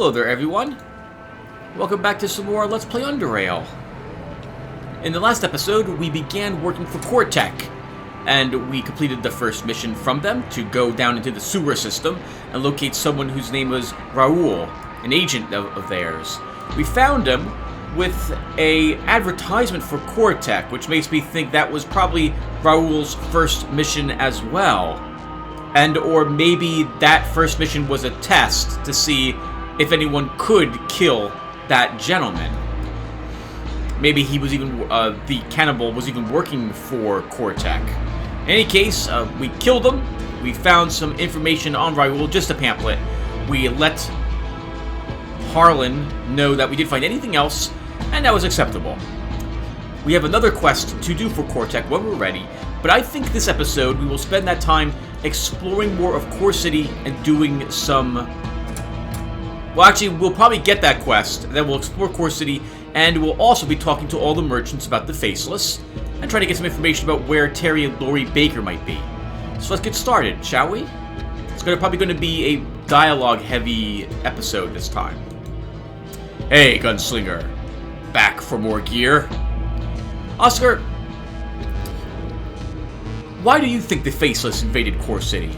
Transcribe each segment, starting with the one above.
Hello there, everyone. Welcome back to some more Let's Play Underrail. In the last episode, we began working for Cortec, and we completed the first mission from them to go down into the sewer system and locate someone whose name was Raul, an agent of theirs. We found him with a advertisement for Cortec, which makes me think that was probably Raul's first mission as well. And or maybe that first mission was a test to see if anyone could kill that gentleman. Maybe he was even, the cannibal was even working for Cortec. In any case, we killed him. We found some information on Raul, just a pamphlet. We let Harlan know that we didn't find anything else, and that was acceptable. We have another quest to do for Cortec when we're ready, but I think this episode we will spend that time exploring more of Core City and doing some... Well, actually, we'll probably get that quest, and then we'll explore Core City, and we'll also be talking to all the merchants about the Faceless, and try to get some information about where Terry and Lori Baker might be. So let's get started, shall we? It's probably going to be a dialogue-heavy episode this time. Hey, Gunslinger. Back for more gear? Oscar, why do you think the Faceless invaded Core City?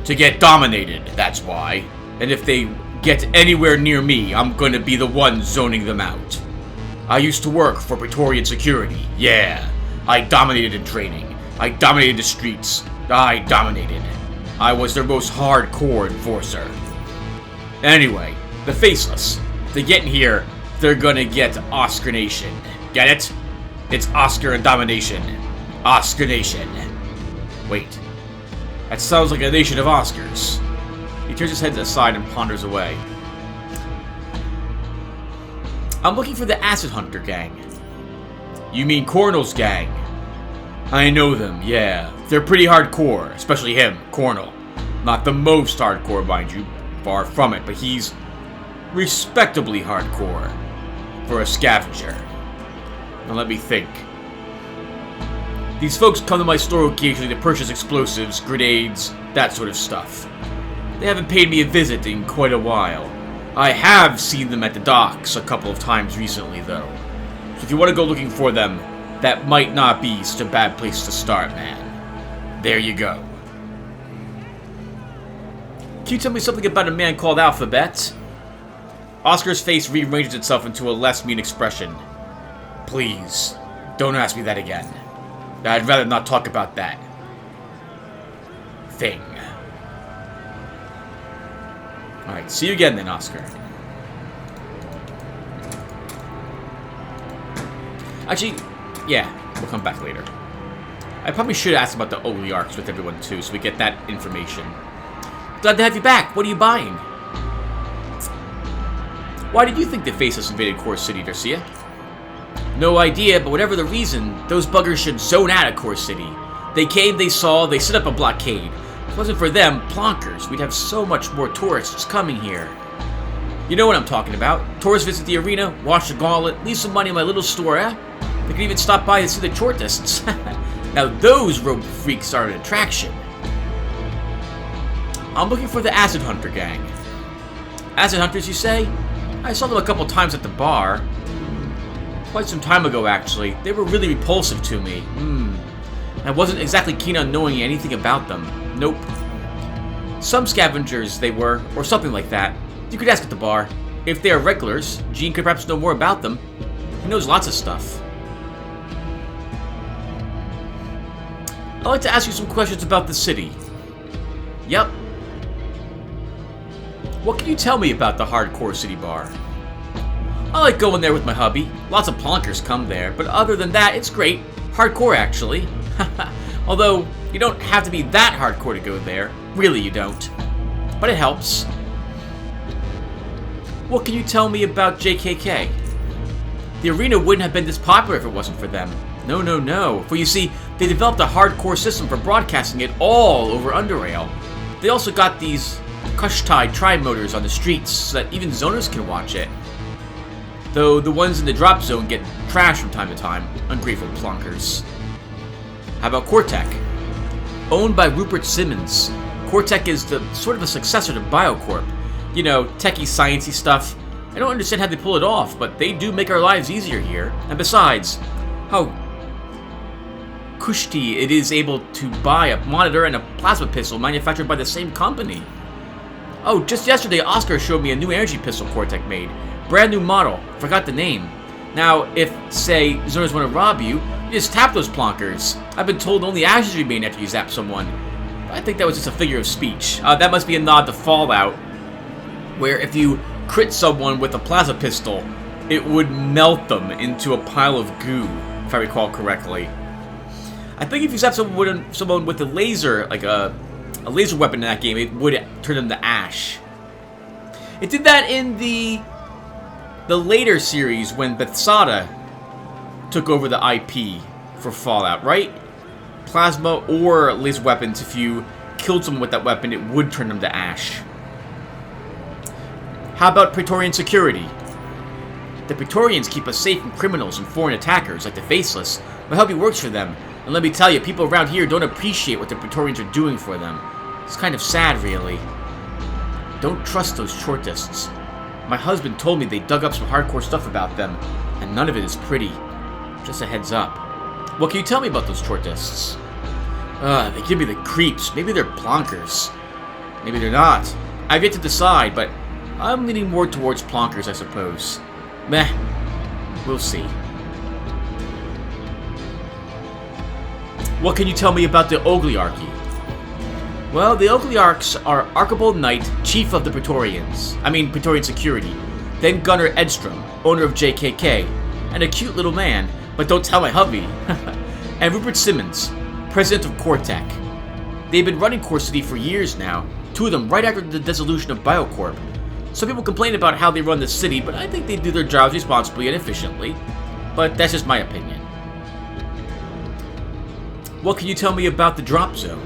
To get dominated, that's why. And if they get anywhere near me, I'm gonna be the one zoning them out. I used to work for Praetorian Security, yeah. I dominated in training. I dominated the streets. I dominated. I was their most hardcore enforcer. Anyway, the Faceless. If they get in here, they're gonna get Oscar Nation. Get it? It's Oscar and domination. Oscar Nation. Wait. That sounds like a nation of Oscars. He turns his head aside and ponders away. I'm looking for the Acid Hunter gang. You mean Cornel's gang? I know them, yeah. They're pretty hardcore, especially him, Cornel. Not the most hardcore, mind you. Far from it, but he's respectably hardcore for a scavenger. Now let me think. These folks come to my store occasionally to purchase explosives, grenades, that sort of stuff. They haven't paid me a visit in quite a while. I have seen them at the docks a couple of times recently, though. So if you want to go looking for them, that might not be such a bad place to start, man. There you go. Can you tell me something about a man called Alphabet? Oscar's face rearranges itself into a less mean expression. Please, don't ask me that again. I'd rather not talk about that thing. Alright, see you again then, Oscar. Actually, yeah, we'll come back later. I probably should ask about the oligarchs with everyone too, so we get that information. Glad to have you back. What are you buying? Why did you think the Faceless invaded Core City, Darcia? No idea, but whatever the reason, those buggers should zone out of Core City. They came, they saw, they set up a blockade. If it wasn't for them, plonkers, we'd have so much more tourists coming here. You know what I'm talking about. Tourists visit the arena, watch the gauntlet, leave some money in my little store, eh? They can even stop by to see the shortists. Now those rope freaks are an attraction. I'm looking for the Acid Hunter gang. Acid Hunters, you say? I saw them a couple times at the bar. Quite some time ago, actually. They were really repulsive to me. I wasn't exactly keen on knowing anything about them. Nope. Some scavengers they were, or something like that. You could ask at the bar. If they are regulars, Gene could perhaps know more about them. He knows lots of stuff. I'd like to ask you some questions about the city. Yep. What can you tell me about the Hardcore City Bar? I like going there with my hubby. Lots of plonkers come there, but other than that, it's great. Hardcore, actually. Although, you don't have to be that hardcore to go there. Really, you don't. But it helps. What can you tell me about JKK? The arena wouldn't have been this popular if it wasn't for them. No, no, no. For you see, they developed a hardcore system for broadcasting it all over Underrail. They also got these Kushtai tri-motors on the streets so that even zoners can watch it. Though the ones in the drop zone get trashed from time to time. Ungrateful plonkers. How about Cortec? Owned by Rupert Simmons, Cortec is the sort of a successor to Biocorp. you know, techie, sciencey stuff. I don't understand how they pull it off, but they do make our lives easier here. And besides, how cushy it is able to buy a monitor and a plasma pistol manufactured by the same company. Oh, just yesterday, Oscar showed me a new energy pistol Cortec made. Brand new model. Forgot the name. Now, if, say, Zoners want to rob you, you just tap those plonkers. I've been told only ashes remain after you zap someone. I think that was just a figure of speech. That must be a nod to Fallout, where if you crit someone with a plasma pistol, it would melt them into a pile of goo, if I recall correctly. I think if you zap someone with a laser, like a laser weapon in that game, it would turn them to ash. It did that in the later series when Bethesda took over the IP for Fallout, right? Plasma or laser weapons, if you killed someone with that weapon, it would turn them to ash. How about Praetorian security? The Praetorians keep us safe from criminals and foreign attackers like the Faceless. My hubby works for them, and let me tell you, people around here don't appreciate what the Praetorians are doing for them. It's kind of sad, really. Don't trust those shortists. My husband told me they dug up some hardcore stuff about them, and none of it is pretty. Just a heads up. What can you tell me about those shortists? They give me the creeps. Maybe they're plonkers. Maybe they're not. I've yet to decide, but I'm leaning more towards plonkers, I suppose. Meh. We'll see. What can you tell me about the Ogliarchy? Well, the Ogliarchs are Archibald Knight, chief of the Praetorian Security, then Gunnar Edstrom, owner of JKK, and a cute little man, but don't tell my hubby, and Rupert Simmons, president of Cortec. They've been running Core City for years now, two of them right after the dissolution of Biocorp. Some people complain about how they run the city, but I think they do their jobs responsibly and efficiently. But that's just my opinion. What can you tell me about the drop zone?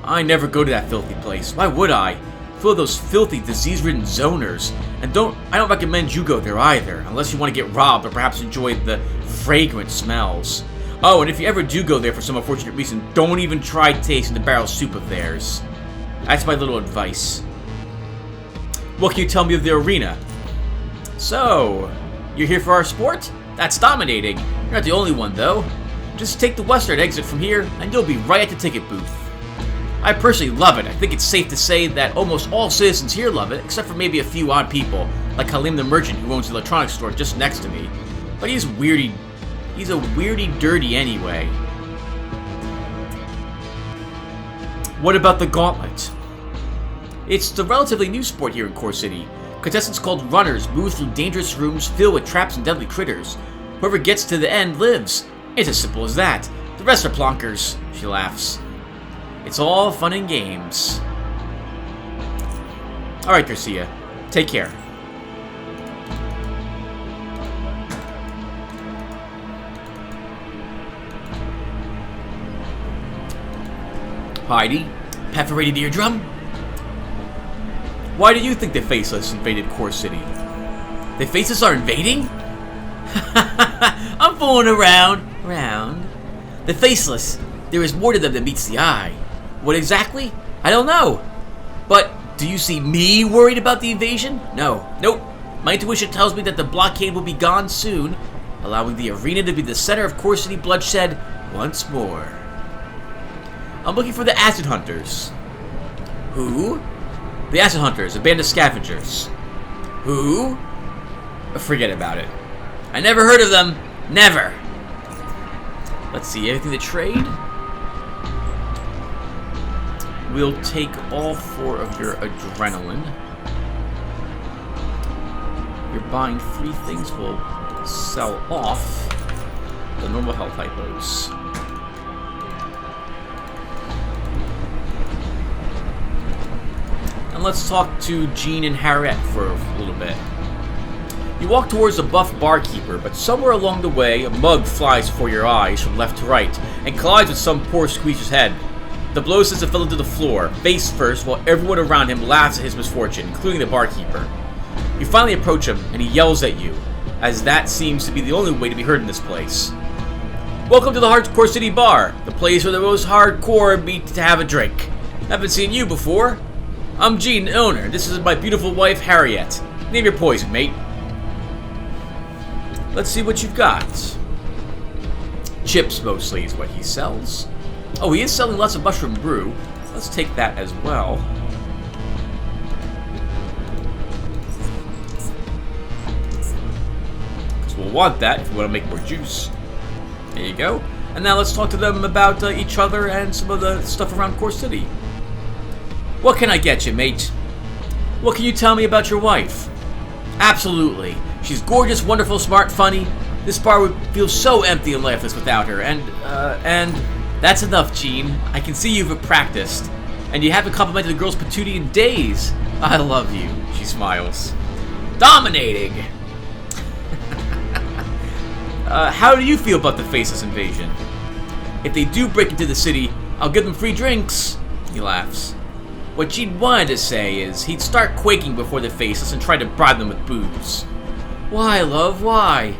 I never go to that filthy place. Why would I? Full of those filthy, disease-ridden zoners. And I don't recommend you go there either, unless you want to get robbed or perhaps enjoy the fragrant smells. Oh, and if you ever do go there for some unfortunate reason, don't even try tasting the barrel soup of theirs. That's my little advice. What can you tell me of the arena? So, you're here for our sport? That's dominating. You're not the only one, though. Just take the western exit from here, and you'll be right at the ticket booth. I personally love it. I think it's safe to say that almost all citizens here love it, except for maybe a few odd people, like Halim the merchant who owns the electronics store just next to me. But he's a weirdy dirty anyway. What about the gauntlet? It's the relatively new sport here in Core City. Contestants called runners move through dangerous rooms filled with traps and deadly critters. Whoever gets to the end lives. It's as simple as that. The rest are plonkers, she laughs. It's all fun and games. Alright, Garcia. Take care. Heidi, perforated eardrum? Why do you think the Faceless invaded Core City? The Faceless are invading? I'm fooling around. The Faceless. There is more to them than meets the eye. What exactly? I don't know. But do you see me worried about the invasion? No. Nope. My intuition tells me that the blockade will be gone soon, allowing the arena to be the center of Core City bloodshed once more. I'm looking for the Acid Hunters. Who? The Acid Hunters, a band of scavengers. Who? Forget about it. I never heard of them. Never. Let's see, anything to trade? We'll take all 4 of your adrenaline. You're buying 3 things. We'll sell off the normal health hypos. And let's talk to Jean and Harriet for a little bit. You walk towards the buff barkeeper, but somewhere along the way, a mug flies before your eyes from left to right and collides with some poor squeezer's head. The blow sends it fell into the floor, face first, while everyone around him laughs at his misfortune, including the barkeeper. You finally approach him, and he yells at you, as that seems to be the only way to be heard in this place. Welcome to the Hardcore City Bar, the place where the most hardcore meet to have a drink. Haven't seen you before. I'm Gene, owner. This is my beautiful wife, Harriet. Name your poison, mate. Let's see what you've got. Chips, mostly, is what he sells. Oh, he is selling lots of mushroom brew. Let's take that as well. Because we'll want that if we want to make more juice. There you go. And now let's talk to them about each other and some of the stuff around Core City. What can I get you, mate? What can you tell me about your wife? Absolutely. She's gorgeous, wonderful, smart, funny. This bar would feel so empty and lifeless without her. And that's enough, Gene. I can see you've practiced. And you haven't complimented the girl's patootie in days. I love you, she smiles. Dominating! How do you feel about the Faceless invasion? If they do break into the city, I'll give them free drinks. He laughs. What Gene wanted to say is he'd start quaking before the Faceless and try to bribe them with booze. Why, love, why?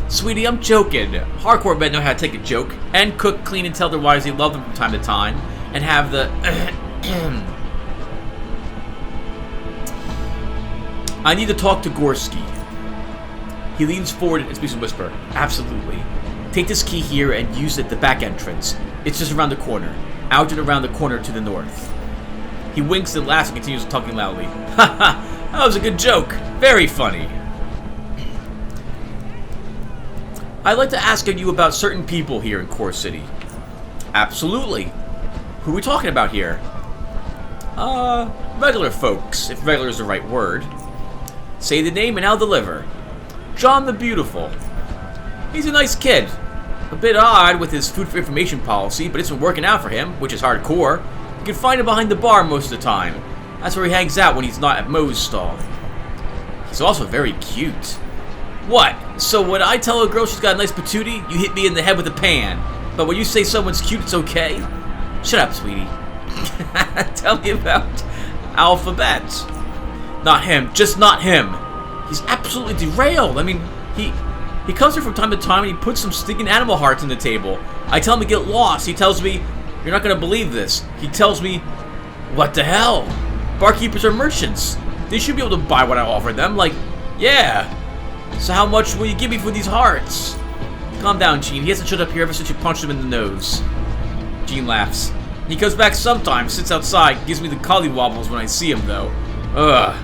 Sweetie, I'm joking. Hardcore men know how to take a joke and cook, clean, and tell their wives they love them from time to time and have the I need to talk to Gorski. He leans forward and speaks in a whisper. Absolutely. Take this key here and use it at the back entrance. It's just around the corner. Out and around the corner to the north. He winks and laughs and continues talking loudly. Haha, that was a good joke. Very funny. I'd like to ask you about certain people here in Core City. Absolutely. Who are we talking about here? Regular folks, if regular is the right word. Say the name and I'll deliver. John the Beautiful. He's a nice kid. A bit odd with his food for information policy, but it's been working out for him, which is hardcore. You can find him behind the bar most of the time. That's where he hangs out when he's not at Moe's stall. He's also very cute. What? So when I tell a girl she's got a nice patootie, you hit me in the head with a pan. But when you say someone's cute, it's okay? Shut up, sweetie. Tell me about Alphabet. Not him. Just not him. He's absolutely derailed. I mean, he comes here from time to time and he puts some stinking animal hearts on the table. I tell him to get lost. He tells me, you're not going to believe this. He tells me, what the hell? Barkeepers are merchants. They should be able to buy what I offer them. Like, yeah. So how much will you give me for these hearts? Calm down, Gene. He hasn't showed up here ever since you punched him in the nose. Gene laughs. He comes back sometimes, sits outside, gives me the collywobbles when I see him, though. Ugh.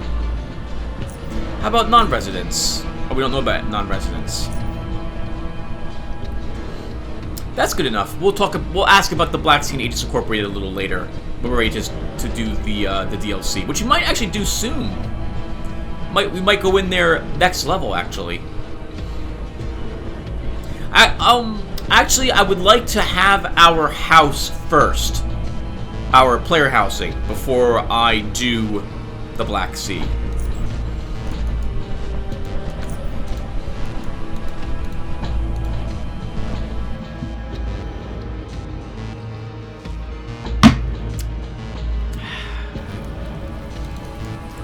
How about non-residents? Oh, we don't know about non-residents. That's good enough. We'll ask about the Black Scene Agents Incorporated a little later when we're ready to do the DLC, which we might actually do soon. We might go in there next level, actually. Actually, I would like to have our house first, our player housing, before I do the Black Sea.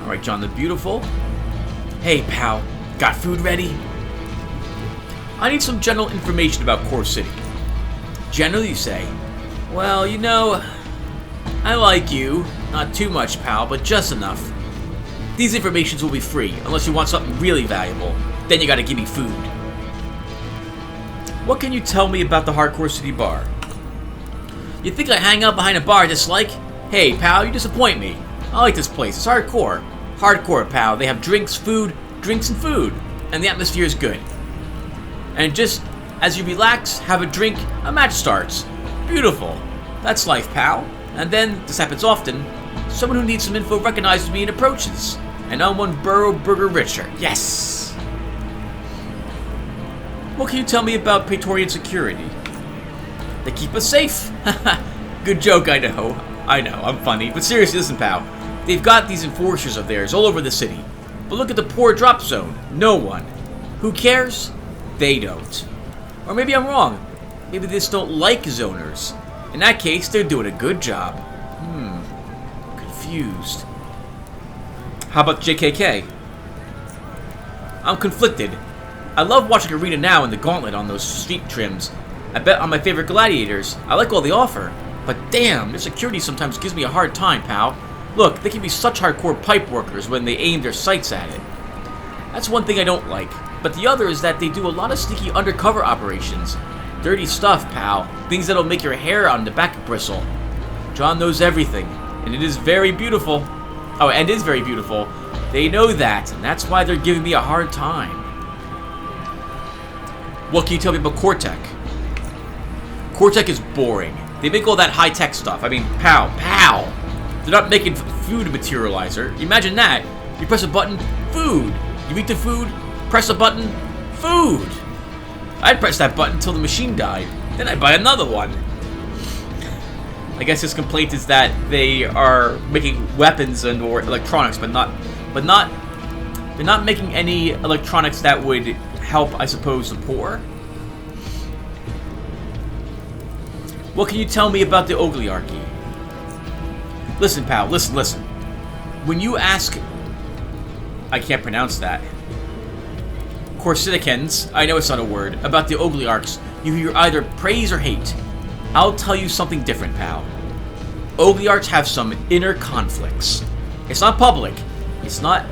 Alright, John the Beautiful. Hey, pal. Got food ready? I need some general information about Core City. General, you say? Well, you know, I like you. Not too much, pal, but just enough. These informations will be free, unless you want something really valuable. Then you gotta give me food. What can you tell me about the Hardcore City Bar? You think I hang out behind a bar just like? Hey, pal, you disappoint me. I like this place. It's hardcore. Hardcore, pal. They have drinks, and food. And the atmosphere is good. And just as you relax, have a drink, a match starts. Beautiful. That's life, pal. And then, this happens often, someone who needs some info recognizes me and approaches. And I'm one burger richer. Yes! What can you tell me about Praetorian security? They keep us safe. Good joke, I know. I'm funny. But seriously, listen, pal. They've got these enforcers of theirs all over the city. But look at the poor drop zone. No one. Who cares? They don't. Or maybe I'm wrong. Maybe they just don't like zoners. In that case, they're doing a good job. Confused. How about JKK? I'm conflicted. I love watching Arena Now and the Gauntlet on those street trims. I bet on my favorite gladiators. I like all they offer. But damn, their security sometimes gives me a hard time, pal. Look, they can be such hardcore pipe workers when they aim their sights at it. That's one thing I don't like. But the other is that they do a lot of sneaky undercover operations. Dirty stuff, pal. Things that'll make your hair on the back bristle. John knows everything, and it is very beautiful. Oh, and is very beautiful. They know that, and that's why they're giving me a hard time. What can you tell me about Cortec? Cortec is boring. They make all that high-tech stuff. I mean, pal. They're not making food materializer. Imagine that. You press a button, food. You eat the food, press a button, food. I'd press that button until the machine died. Then I'd buy another one. I guess his complaint is that they are making weapons and or electronics, but they're not making any electronics that would help, I suppose, the poor. What can you tell me about the Oligarchy? Listen, pal, listen. When you ask... I can't pronounce that. Corsiticans, I know it's not a word, about the Oligarchs, you hear either praise or hate. I'll tell you something different, pal. Oligarchs have some inner conflicts. It's not public. It's not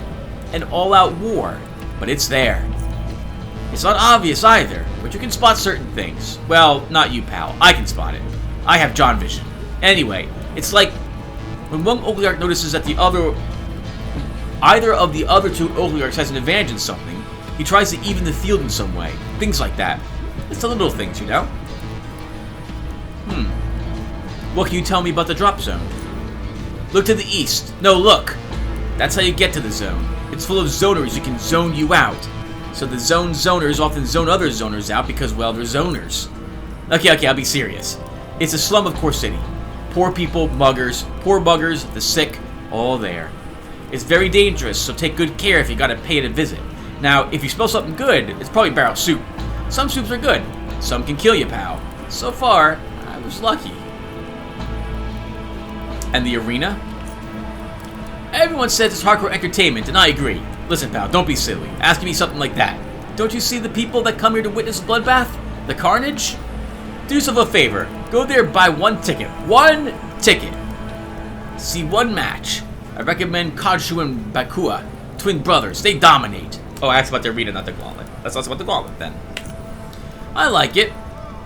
an all-out war, but it's there. It's not obvious either, but you can spot certain things. Well, not you, pal. I can spot it. I have John vision. Anyway, it's like when one oligarch notices that either of the other two oligarchs has an advantage in something, he tries to even the field in some way. Things like that. It's the little things, you know? What can you tell me about the drop zone? Look to the east. No, look. That's how you get to the zone. It's full of zoners who can zone you out. So the zoners often zone other zoners out because, well, they're zoners. Okay, I'll be serious. It's a slum of Core City. Poor people, muggers, poor buggers, the sick, all there. It's very dangerous, so take good care if you gotta pay it a visit. Now, if you smell something good, it's probably barrel soup. Some soups are good. Some can kill you, pal. So far, I was lucky. And the arena? Everyone says it's hardcore entertainment, and I agree. Listen, pal, don't be silly. Asking me something like that. Don't you see the people that come here to witness a bloodbath? The carnage? Do yourself a favor. Go there and buy one ticket. One ticket. See one match. I recommend Kaiju and Bakua. Twin brothers. They dominate. Oh, I asked about the arena, not the gauntlet. That's also about the gauntlet, then. I like it.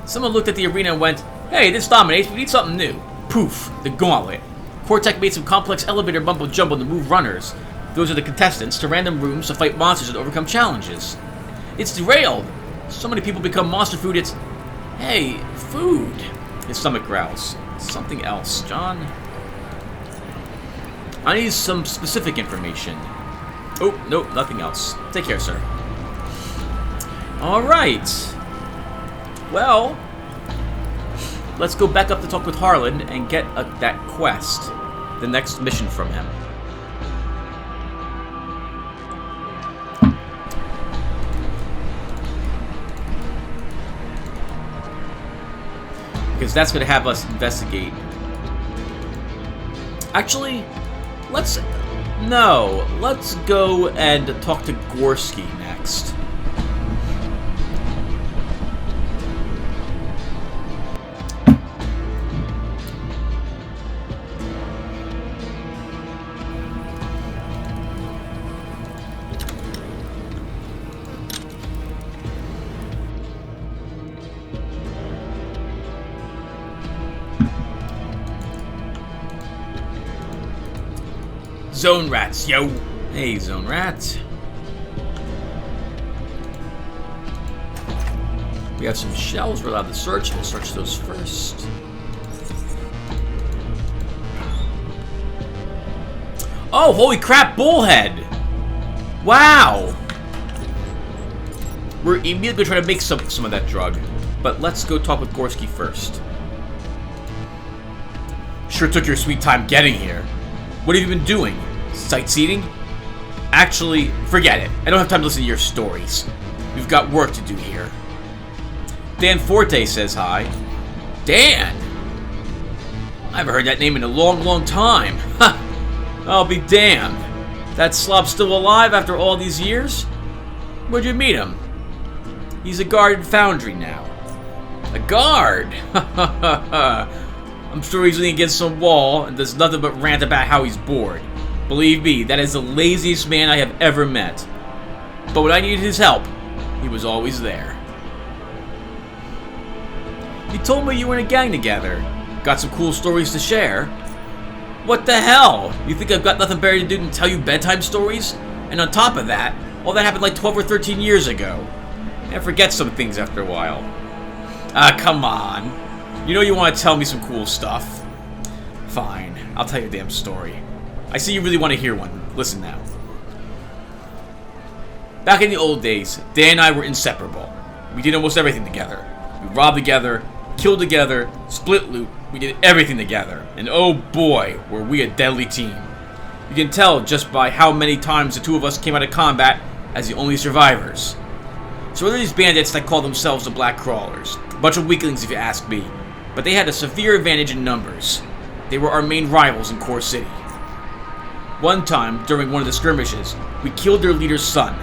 Someone looked at the arena and went, hey, this dominates, we need something new. Poof. The gauntlet. Cortec made some complex elevator mumbo-jumbo to move runners. Those are the contestants to random rooms to fight monsters and overcome challenges. It's derailed. So many people become monster food, it's... Hey, food. His stomach growls. Something else, John. I need some specific information. Oh, nope, nothing else. Take care, sir. Alright. Well, let's go back up to talk with Harlan and get that quest. The next mission from him. Because that's going to have us investigate. Actually, let's go and talk to Gorski next. Zone rats, yo! Hey, zone rat. We have some shells we're allowed to search. We'll search those first. Oh, holy crap, bullhead! Wow! We're immediately trying to make some of that drug. But let's go talk with Gorski first. Sure took your sweet time getting here. What have you been doing? Sightseeing? Actually, forget it. I don't have time to listen to your stories. We've got work to do here. Dan Forte says hi. Dan? I haven't heard that name in a long, long time. Ha! I'll be damned. That slob's still alive after all these years? Where'd you meet him? He's a guard at Foundry now. A guard? I'm I'm sure he's leaning against some wall and does nothing but rant about how he's bored. Believe me, that is the laziest man I have ever met. But when I needed his help, he was always there. He told me you were in a gang together. Got some cool stories to share. What the hell? You think I've got nothing better to do than tell you bedtime stories? And on top of that, all that happened like 12 or 13 years ago. I forget some things after a while. Ah, come on. You know you want to tell me some cool stuff. Fine, I'll tell you a damn story. I see you really want to hear one. Listen now. Back in the old days, Dan and I were inseparable. We did almost everything together. We robbed together, killed together, split loot. We did everything together. And oh boy, were we a deadly team. You can tell just by how many times the two of us came out of combat as the only survivors. So what are these bandits that call themselves the Black Crawlers? A bunch of weaklings if you ask me. But they had a severe advantage in numbers. They were our main rivals in Core City. One time, during one of the skirmishes, we killed their leader's son.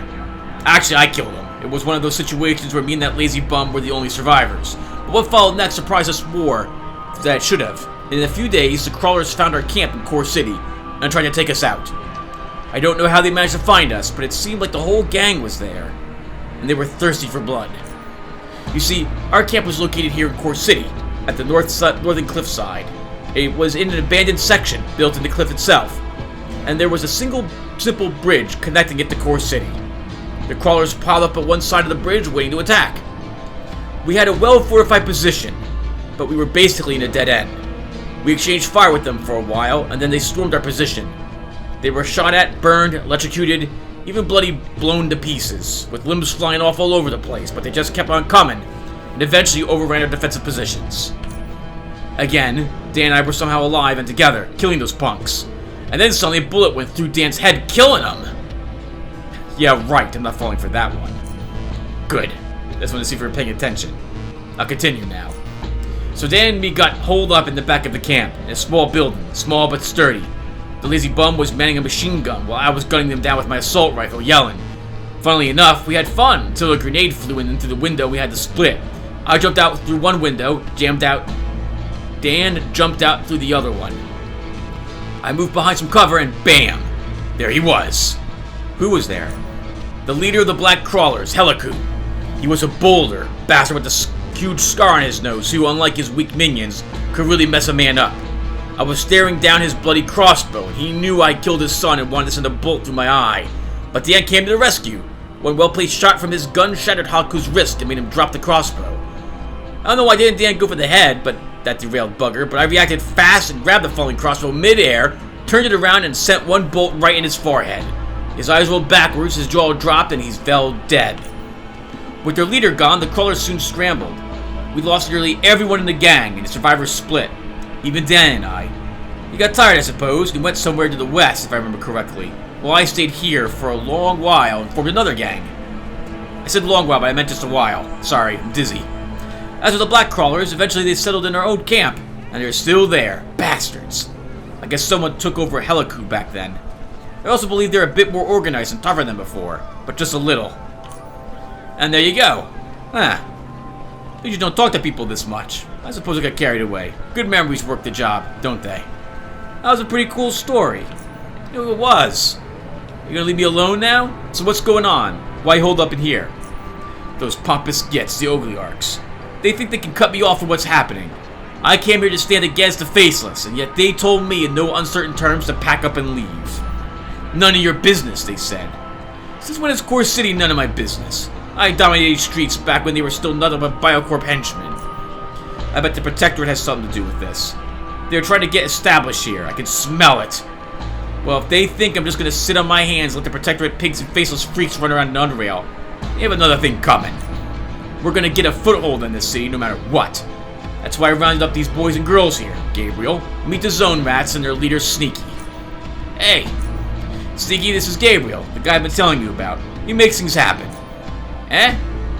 Actually, I killed him. It was one of those situations where me and that lazy bum were the only survivors. But what followed next surprised us more than it should have. And in a few days, the Crawlers found our camp in Core City and tried to take us out. I don't know how they managed to find us, but it seemed like the whole gang was there. And they were thirsty for blood. You see, our camp was located here in Core City, at the northern cliffside. It was in an abandoned section built in the cliff itself, and there was a simple bridge connecting it to Core City. The Crawlers piled up at one side of the bridge waiting to attack. We had a well-fortified position, but we were basically in a dead end. We exchanged fire with them for a while, and then they stormed our position. They were shot at, burned, electrocuted, even bloody blown to pieces, with limbs flying off all over the place, but they just kept on coming, and eventually overran our defensive positions. Again, Dan and I were somehow alive and together, killing those punks. And then suddenly a bullet went through Dan's head, killing him! Yeah, right, I'm not falling for that one. Good. Just want to see if you're paying attention. I'll continue now. So Dan and me got holed up in the back of the camp, in a small building, small but sturdy. The lazy bum was manning a machine gun while I was gunning them down with my assault rifle, yelling. Funnily enough, we had fun until a grenade flew in into the window we had to split. I jumped out through one window, jammed out. Dan jumped out through the other one. I moved behind some cover and bam! There he was. Who was there? The leader of the Black Crawlers, Heliku. He was a boulder, bastard with a huge scar on his nose who, unlike his weak minions, could really mess a man up. I was staring down his bloody crossbow, and he knew I killed his son and wanted to send a bolt through my eye. But Dan came to the rescue. One well-placed shot from his gun shattered Haku's wrist and made him drop the crossbow. I don't know why Dan didn't go for the head, but that derailed bugger, but I reacted fast and grabbed the falling crossbow mid-air, turned it around, and sent one bolt right in his forehead. His eyes rolled backwards, his jaw dropped, and he fell dead. With their leader gone, the Crawlers soon scrambled. We lost nearly everyone in the gang, and the survivors split. Even Dan and I. He got tired, I suppose, and went somewhere to the west, if I remember correctly. Well, I stayed here for a long while and formed another gang. I said long while, but I meant just a while. Sorry, I'm dizzy. As with the Black Crawlers, eventually they settled in our own camp, and they're still there. Bastards. I guess someone took over Heliku back then. I also believe they're a bit more organized and tougher than before, but just a little. And there you go. You just don't talk to people this much. I suppose I got carried away. Good memories work the job, don't they? That was a pretty cool story. It was. You gonna leave me alone now? So what's going on? Why hold up in here? Those pompous gits, the Ogliarchs. They think they can cut me off from what's happening. I came here to stand against the faceless, and yet they told me in no uncertain terms to pack up and leave. None of your business, they said. Since when is Core City none of my business? I dominated streets back when they were still nothing but Biocorp henchmen. I bet the Protectorate has something to do with this. They're trying to get established here. I can smell it. Well, if they think I'm just gonna sit on my hands and let the Protectorate pigs and faceless freaks run around in Underrail, they have another thing coming. We're gonna get a foothold in this city no matter what. That's why I rounded up these boys and girls here. Gabriel, meet the Zone Rats and their leader Sneaky. Hey, Sneaky, this is Gabriel, the guy I've been telling you about. He makes things happen.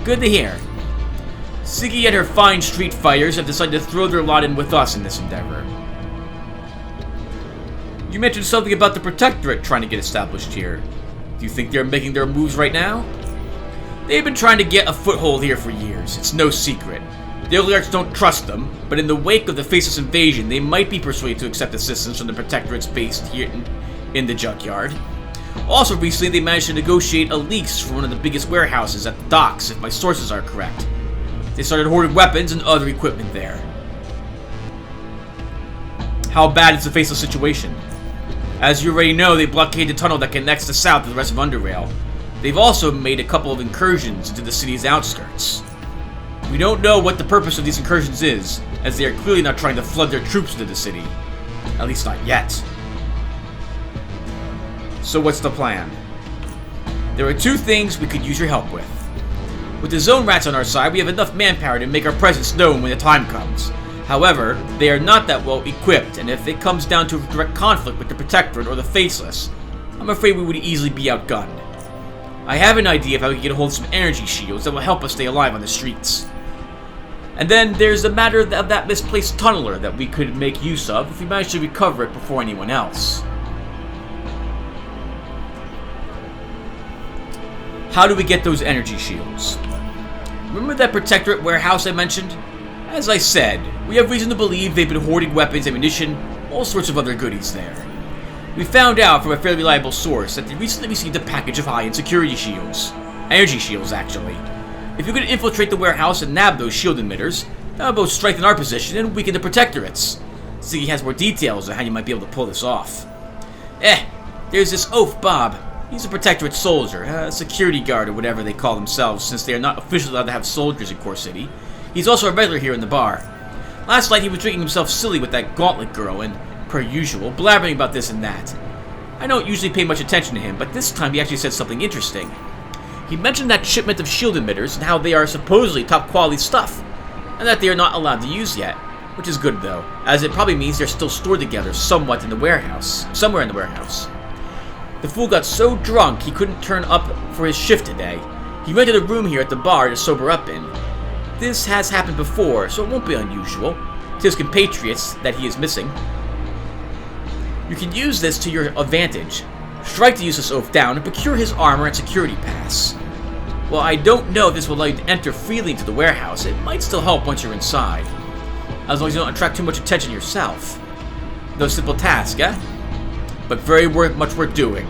Good to hear. Sneaky and her fine street fighters have decided to throw their lot in with us in this endeavor. You mentioned something about the Protectorate trying to get established here. Do you think they're making their moves right now? They've been trying to get a foothold here for years. It's no secret. The oligarchs don't trust them, but in the wake of the Faceless invasion, they might be persuaded to accept assistance from the protectorates based here in the junkyard. Also recently, they managed to negotiate a lease for one of the biggest warehouses at the docks, if my sources are correct. They started hoarding weapons and other equipment there. How bad is the Faceless situation? As you already know, they blockaded the tunnel that connects the south to the rest of Underrail. They've also made a couple of incursions into the city's outskirts. We don't know what the purpose of these incursions is, as they are clearly not trying to flood their troops into the city. At least not yet. So what's the plan? There are two things we could use your help with. With the zone rats on our side, we have enough manpower to make our presence known when the time comes. However, they are not that well equipped, and if it comes down to a direct conflict with the Protectorate or the Faceless, I'm afraid we would easily be outgunned. I have an idea of how we can get a hold of some energy shields that will help us stay alive on the streets. And then there's the matter of that misplaced tunneler that we could make use of if we manage to recover it before anyone else. How do we get those energy shields? Remember that Protectorate warehouse I mentioned? As I said, we have reason to believe they've been hoarding weapons, ammunition, all sorts of other goodies there. We found out from a fairly reliable source that they recently received a package of high-end security shields. Energy shields, actually. If you could infiltrate the warehouse and nab those shield emitters, that would both strengthen our position and weaken the Protectorates. Ziggy has more details on how you might be able to pull this off. There's this oaf Bob. He's a Protectorate soldier, a security guard or whatever they call themselves, since they are not officially allowed to have soldiers in Core City. He's also a regular here in the bar. Last night he was drinking himself silly with that gauntlet girl and, per usual, blabbering about this and that. I don't usually pay much attention to him, but this time he actually said something interesting. He mentioned that shipment of shield emitters and how they are supposedly top quality stuff, and that they are not allowed to use yet, which is good though, as it probably means they're still stored together somewhere in the warehouse. The fool got so drunk he couldn't turn up for his shift today. He rented a room here at the bar to sober up in. This has happened before, so it won't be unusual to his compatriots that he is missing. You can use this to your advantage. Strike the useless oaf down and procure his armor and security pass. While I don't know if this will allow you to enter freely into the warehouse, it might still help once you're inside. As long as you don't attract too much attention yourself. No simple task, eh? But very much worth doing.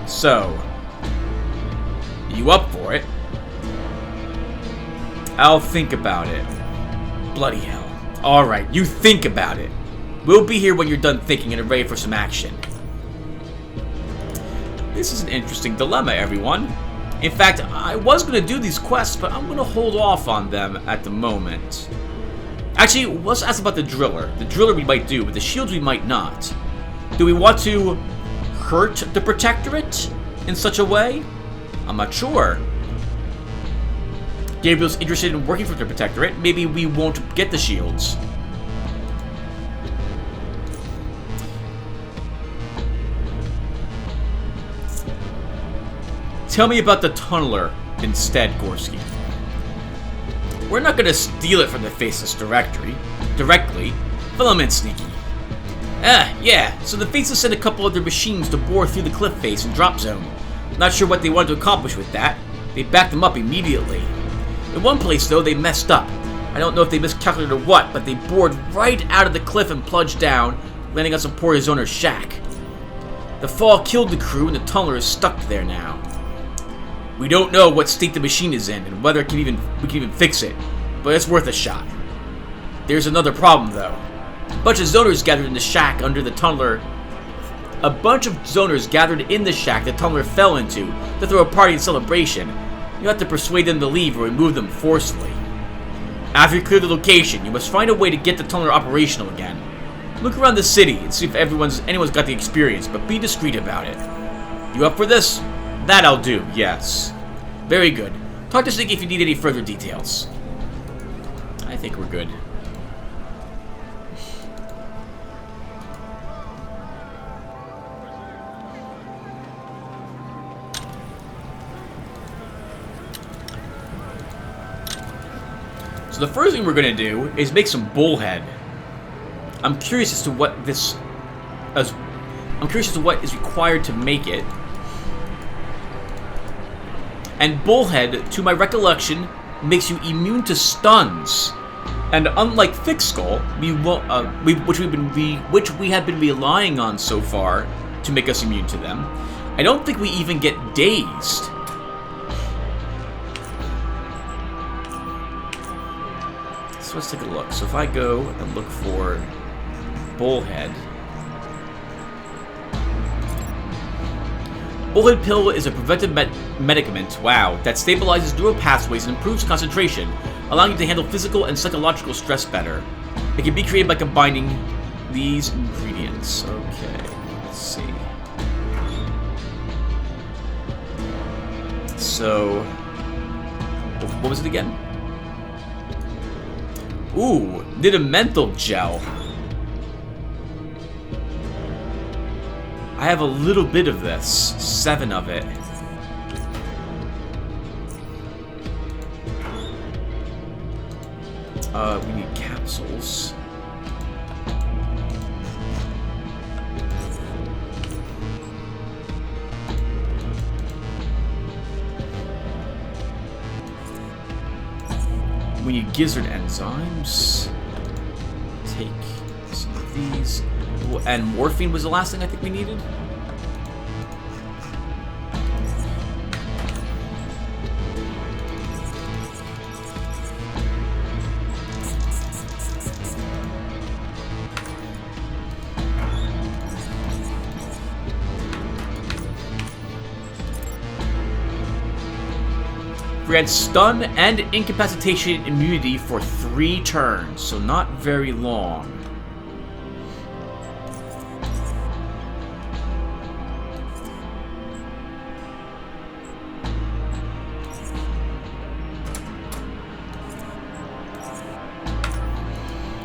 So, you up for it? I'll think about it. Bloody hell. Alright, you think about it. We'll be here when you're done thinking and are ready for some action. This is an interesting dilemma, everyone. In fact, I was going to do these quests, but I'm going to hold off on them at the moment. Actually, let's ask about the driller. The driller we might do, but the shields we might not. Do we want to hurt the Protectorate in such a way? I'm not sure. Gabriel's interested in working for the Protectorate. Maybe we won't get the shields. Tell me about the tunneler instead, Gorski. We're not going to steal it from the Faceless directly. Filament sneaky. Yeah, so the Faceless sent a couple of their machines to bore through the cliff face and drop zone. Not sure what they wanted to accomplish with that. They backed them up immediately. In one place, though, they messed up. I don't know if they miscalculated or what, but they bored right out of the cliff and plunged down, landing on some poor owner's shack. The fall killed the crew, and the tunneler is stuck there now. We don't know what state the machine is in, and whether we can even fix it, but it's worth a shot. There's another problem, though. A bunch of zoners gathered in the shack under the tunneler. A bunch of zoners gathered in the shack the tunneler fell into to throw a party and celebration. You have to persuade them to leave or remove them forcefully. After you clear the location, you must find a way to get the tunneler operational again. Look around the city and see if anyone's got the experience, but be discreet about it. You up for this? That I'll do, yes. Very good. Talk to Ziggy if you need any further details. I think we're good. So the first thing we're going to do is make some bullhead. I'm curious as to what is required to make it. And bullhead, to my recollection, makes you immune to stuns. And unlike Thick Skull, which we have been relying on so far to make us immune to them, I don't think we even get dazed. So let's take a look. So if I go and look for Bullhead. Bullhead Pill is a preventive medicament, wow, that stabilizes neural pathways and improves concentration, allowing you to handle physical and psychological stress better. It can be created by combining these ingredients. Okay, let's see. So, what was it again? Ooh, Nidimental Gel. I have a little bit of this. 7 of it. We need capsules. We need gizzard enzymes. Take some of these. And morphine was the last thing I think we needed. Grants stun and incapacitation immunity for 3 turns, so not very long.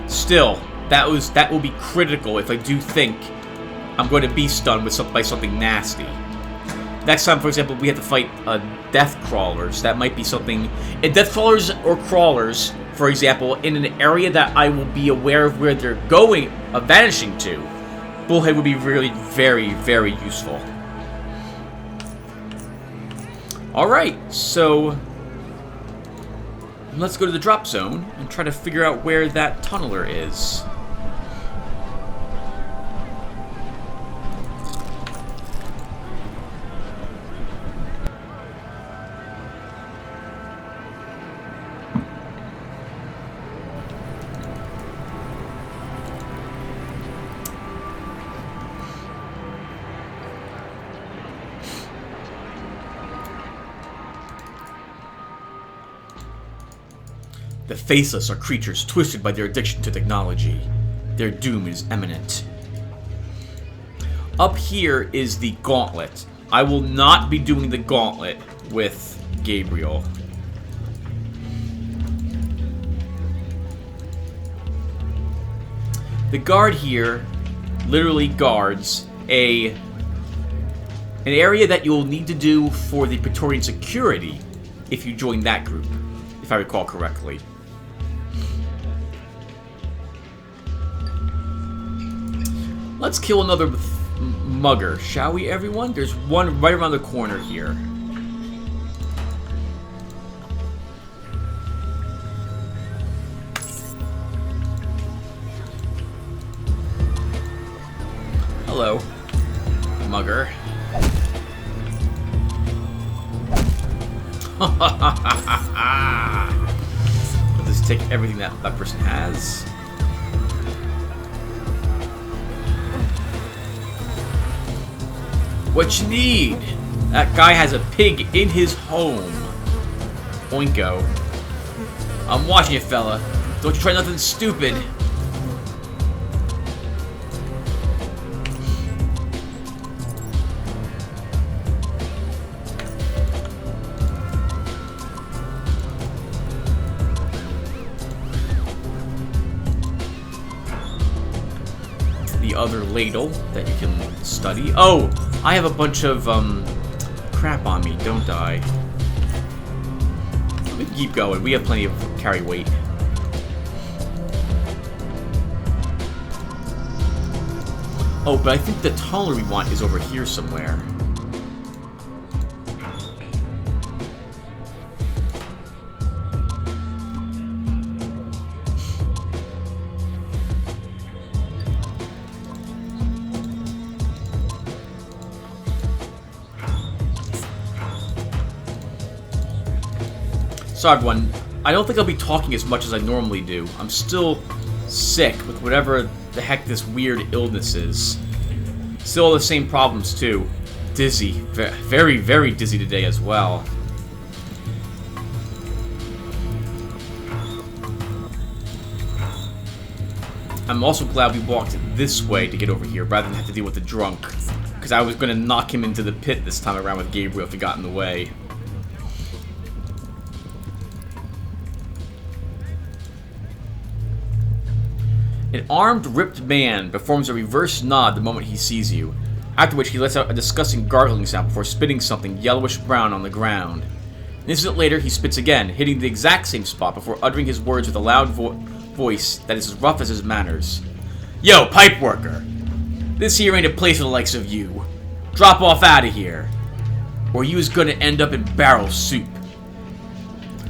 Still, that will be critical if I do think I'm going to be stunned by something nasty. Next time, for example, we have to fight death crawlers. That might be something. Death crawlers or crawlers, for example, in an area that I will be aware of where they're going, vanishing to. Bullhead would be really very, very useful. Alright, so let's go to the drop zone and try to figure out where that tunneler is. The Faceless are creatures twisted by their addiction to technology. Their doom is imminent. Up here is the gauntlet. I will not be doing the gauntlet with Gabriel. The guard here literally guards an area that you'll need to do for the Praetorian security if you join that group, if I recall correctly. Let's kill another mugger, shall we, everyone? There's one right around the corner here. Hello, mugger. I'll just take everything that person has. What you need? That guy has a pig in his home. Oinko. I'm watching you, fella. Don't you try nothing stupid. The other ladle that you can study. Oh! I have a bunch of, crap on me, don't I? We can keep going. We have plenty of carry weight. Oh, but I think the tunneler we want is over here somewhere. Sorry everyone, I don't think I'll be talking as much as I normally do. I'm still sick with whatever the heck this weird illness is. Still all the same problems too. Dizzy. Very, very dizzy today as well. I'm also glad we walked this way to get over here rather than have to deal with the drunk. Because I was going to knock him into the pit this time around with Gabriel if he got in the way. An armed, ripped man performs a reverse nod the moment he sees you, after which he lets out a disgusting gargling sound before spitting something yellowish-brown on the ground. An instant later, he spits again, hitting the exact same spot before uttering his words with a loud voice that is as rough as his manners. Yo, pipe worker! This here ain't a place for the likes of you. Drop off out of here, or you is gonna end up in barrel soup.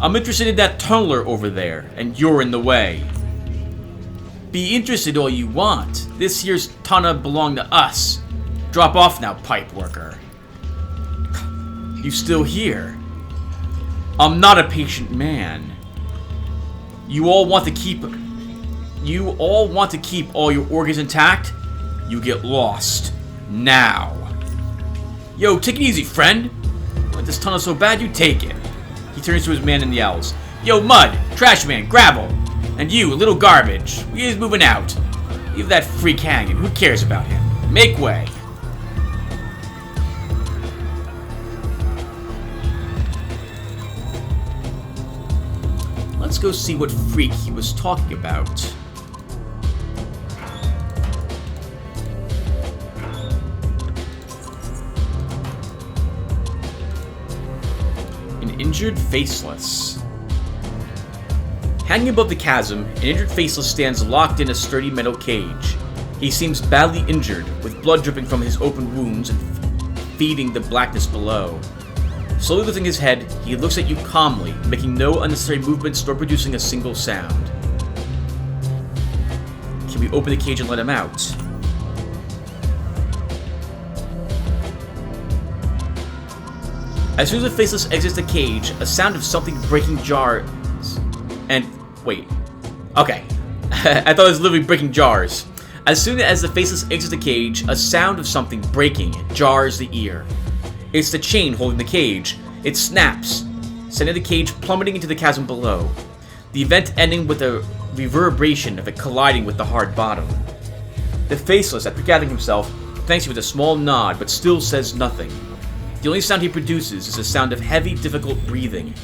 I'm interested in that tunneler over there, and you're in the way. Be interested all you want. This here's tunnel belong to us. Drop off now, pipe worker. You still here? I'm not a patient man. You all want to keep all your organs intact? You get lost. Now. Yo, take it easy, friend. Want this tunnel so bad you take it. He turns to his man and yells. Yo, mud, trash man, gravel. And you, little garbage. We is moving out. Leave that freak hanging. Who cares about him? Make way. Let's go see what freak he was talking about. An injured faceless. Hanging above the chasm, an injured faceless stands locked in a sturdy metal cage. He seems badly injured, with blood dripping from his open wounds and feeding the blackness below. Slowly lifting his head, he looks at you calmly, making no unnecessary movements nor producing a single sound. Can we open the cage and let him out? As soon as the faceless exits the cage, a sound of something breaking jars and... wait. Okay. I thought it was literally breaking jars. As soon as the faceless exits the cage, a sound of something breaking jars the ear. It's the chain holding the cage. It snaps, sending the cage plummeting into the chasm below. The event ending with a reverberation of it colliding with the hard bottom. The faceless, after gathering himself, thanks you with a small nod, but still says nothing. The only sound he produces is the sound of heavy, difficult breathing.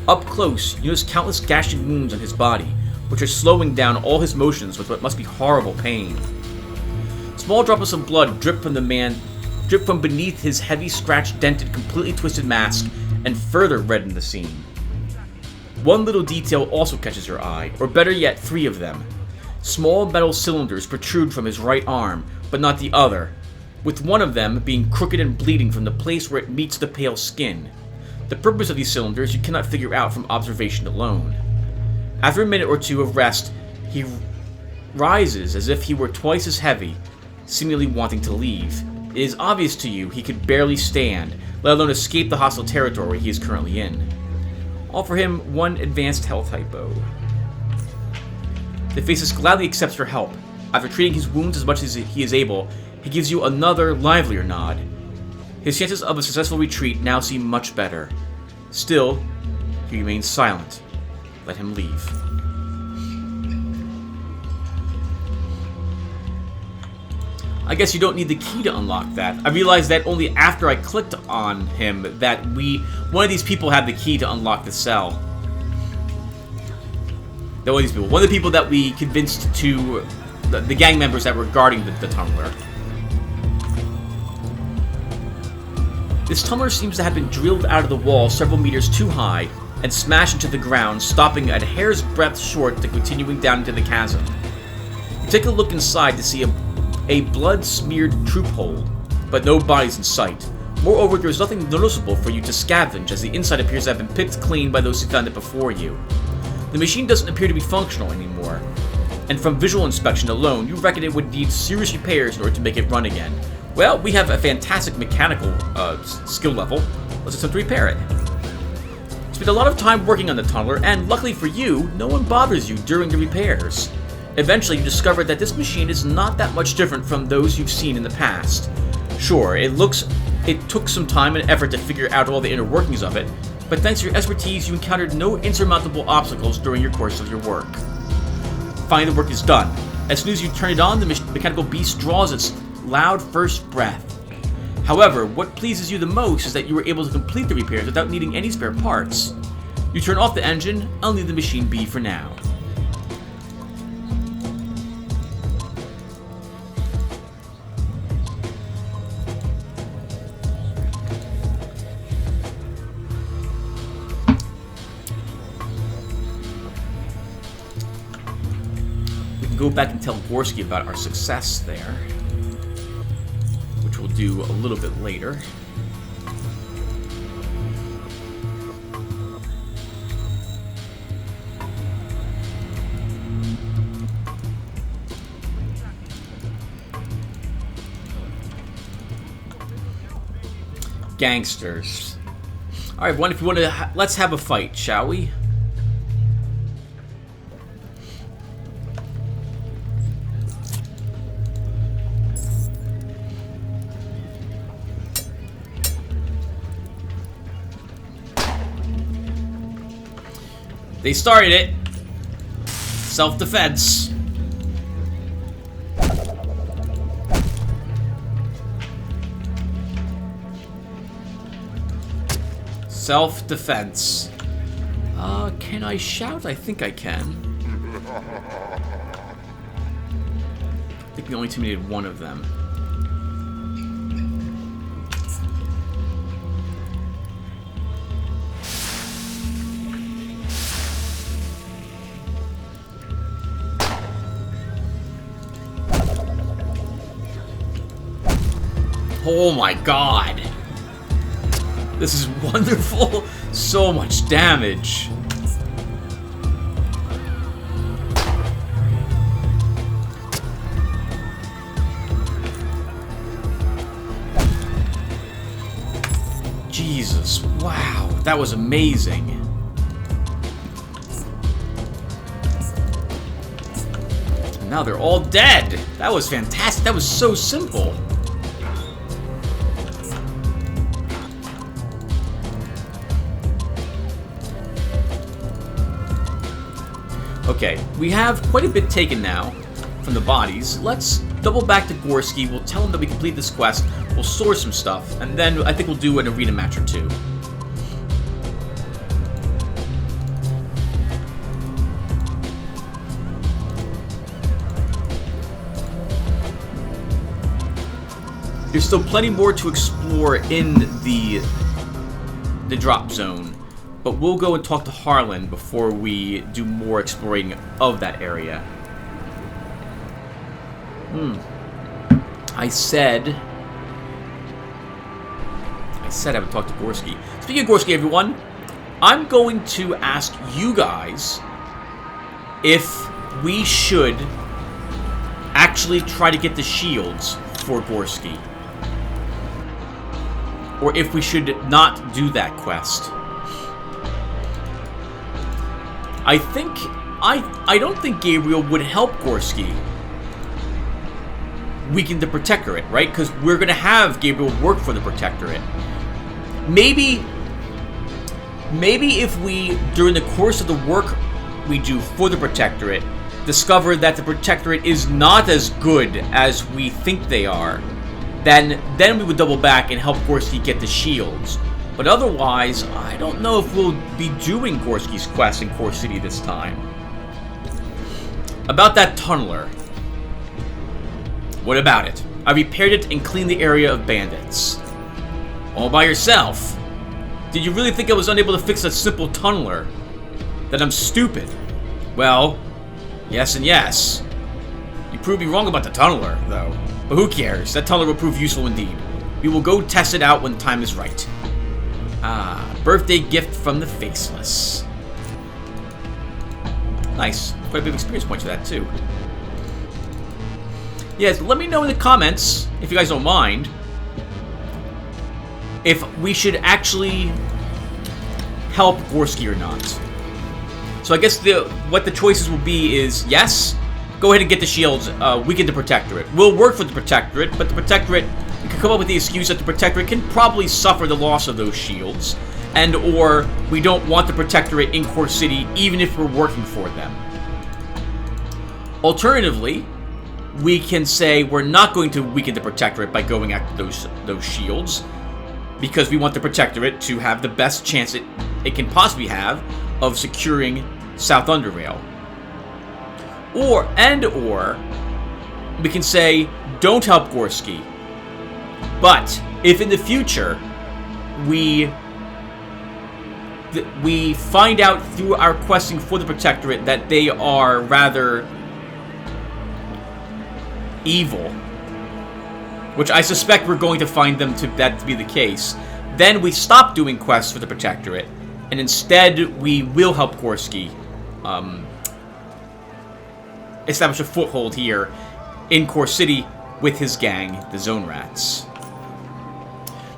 Up close, you notice countless gashing wounds on his body, which are slowing down all his motions with what must be horrible pain. Small droplets of blood drip from beneath his heavy, scratch-dented, completely twisted mask, and further redden the scene. One little detail also catches your eye, or better yet, 3 of them. Small metal cylinders protrude from his right arm, but not the other, with one of them being crooked and bleeding from the place where it meets the pale skin. The purpose of these cylinders you cannot figure out from observation alone. After a minute or two of rest, he rises as if he were twice as heavy, seemingly wanting to leave. It is obvious to you he could barely stand, let alone escape the hostile territory he is currently in. Offer him 1 advanced health hypo. The faceless gladly accepts your help. After treating his wounds as much as he is able, he gives you another, livelier nod. His chances of a successful retreat now seem much better. Still, he remains silent. Let him leave. I guess you don't need the key to unlock that. I realized that only after I clicked on him that one of these people had the key to unlock the cell. One of the people that we convinced to the gang members that were guarding the tunneler. This tunneler seems to have been drilled out of the wall several meters too high and smashed into the ground, stopping at a hair's breadth short to continuing down into the chasm. You take a look inside to see a blood-smeared troop hold, but no bodies in sight. Moreover, there is nothing noticeable for you to scavenge, as the inside appears to have been picked clean by those who found it before you. The machine doesn't appear to be functional anymore, and from visual inspection alone, you reckon it would need serious repairs in order to make it run again. Well, we have a fantastic mechanical skill level. Let's attempt to repair it. Spend a lot of time working on the tunneler, and luckily for you, no one bothers you during the repairs. Eventually, you discover that this machine is not that much different from those you've seen in the past. Sure, it took some time and effort to figure out all the inner workings of it, but thanks to your expertise, you encountered no insurmountable obstacles during your course of your work. Finally, the work is done. As soon as you turn it on, the mechanical beast draws its loud first breath. However, what pleases you the most is that you were able to complete the repairs without needing any spare parts. You turn off the engine and leave the machine be for now. We can go back and tell Gorski about our success there, which we'll do a little bit later. Gangsters. All right, everyone, if you want to, let's have a fight, shall we? They started it. Self-defense. Self-defense. Can I shout? I think I can. I think we only intimidated one of them. Oh my god! This is wonderful! So much damage! Jesus, wow, that was amazing. And now they're all dead! That was fantastic, that was so simple. Okay, we have quite a bit taken now from the bodies. Let's double back to Gorski. We'll tell him that we completed this quest. We'll store some stuff, and then I think we'll do an arena match or two. There's still plenty more to explore in the drop zone. But we'll go and talk to Harlan before we do more exploring of that area. I said I would talk to Gorski. Speaking of Gorski, everyone, I'm going to ask you guys if we should actually try to get the shields for Gorski. Or if we should not do that quest. I don't think Gabriel would help Gorski weaken the Protectorate, right? Because we're going to have Gabriel work for the Protectorate. Maybe if we, during the course of the work we do for the Protectorate, discover that the Protectorate is not as good as we think they are, then we would double back and help Gorski get the shields. But otherwise, I don't know if we'll be doing Gorski's quest in Core City this time. About that tunneler. What about it? I repaired it and cleaned the area of bandits. All by yourself? Did you really think I was unable to fix a simple tunneler? That I'm stupid? Well, yes and yes. You proved me wrong about the tunneler, though. But who cares? That tunneler will prove useful indeed. We will go test it out when the time is right. Ah, birthday gift from the Faceless. Nice. Quite a bit of experience points for that, too. Yes, let me know in the comments, if you guys don't mind, if we should actually help Gorski or not. So I guess what the choices will be is, yes, go ahead and get the shields, weaken the Protectorate. We'll work for the Protectorate, but the Protectorate, we can come up with the excuse that the Protectorate can probably suffer the loss of those shields, and or we don't want the Protectorate in Core City even if we're working for them. Alternatively, we can say we're not going to weaken the Protectorate by going after those shields, because we want the Protectorate to have the best chance it can possibly have of securing South Underrail. Or we can say, don't help Gorski. But if in the future we find out through our questing for the Protectorate that they are rather evil, which I suspect we're going to find that to be the case, then we stop doing quests for the Protectorate, and instead we will help Gorski establish a foothold here in Core City with his gang, the Zone Rats.